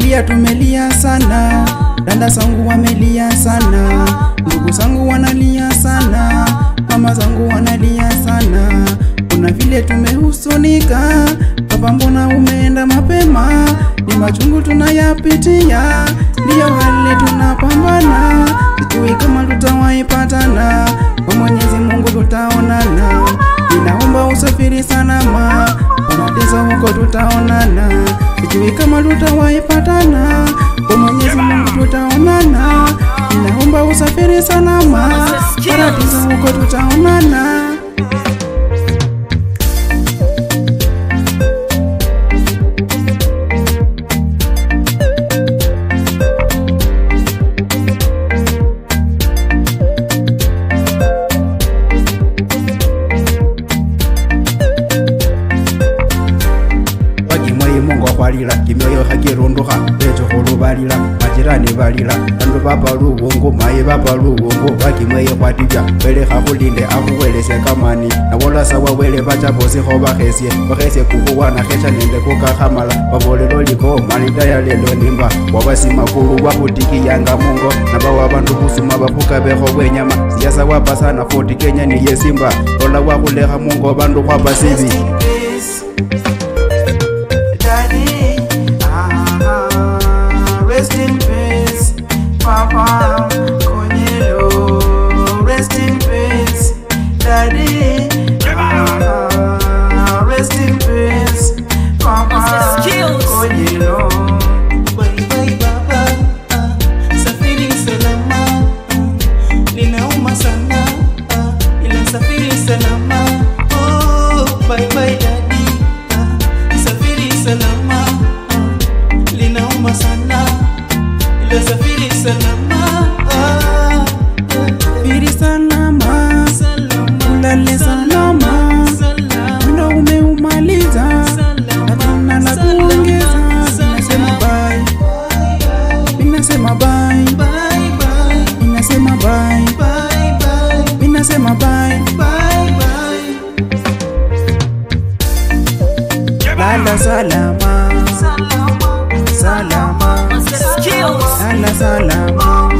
Familia tumelia sana, dada zangu wamelia sana, ndugu zangu wanalia sana, mama zangu wanalia sana. Kuna vile tumehusunika, baba mbona umeenda mapema? Ni machungu tunayapitia, ndiyo hali tunapambana. Sijui kama tutawaipatana, kwa Mwenyezi Mungu tutaonana. Ninaomba usafiri salama, wanatesa huko tutaonana. Sijui kama tutawaipatana, kwa Mwenyezi Mungu tutaonana. Ninaomba usafiri salama, wanatesa huko tutaonana. Mungu akwalira kimyoyo hakirunduka echo kulubalira majirani balira bandu babaluwongo maye babaluwongo bakimweye kwatibya wele khakulinde akuwelese kamani nawola sawa wele bacha bosi ho bakhesie kukuwana khecha nende kukakhamala babolelo liko malida ya lelo nimba wabasimakulu wabutiki yanga mungo nabawa bandu kusuma bapuka beho bwenyama siyasa wapasana 40 Kenya ni yesimba ola wakulekha mungo bandu kwapasibi. Rest in peace, Papa Konyelo. Rest in peace, Daddy. Rest in peace, Papa Konyelo. Bye bye baba, safiri salama. Ninauma sana, ila safiri salama. Oh, bye bye daddy, safiri salama. Ninauma sana, ila safiri salama. Safiri salama, ulale salama. Muda umeumaliza, hakuna la kuongeza. Minasema bye, minasema bye, minasema bye. Lala salama, salama, lala salama.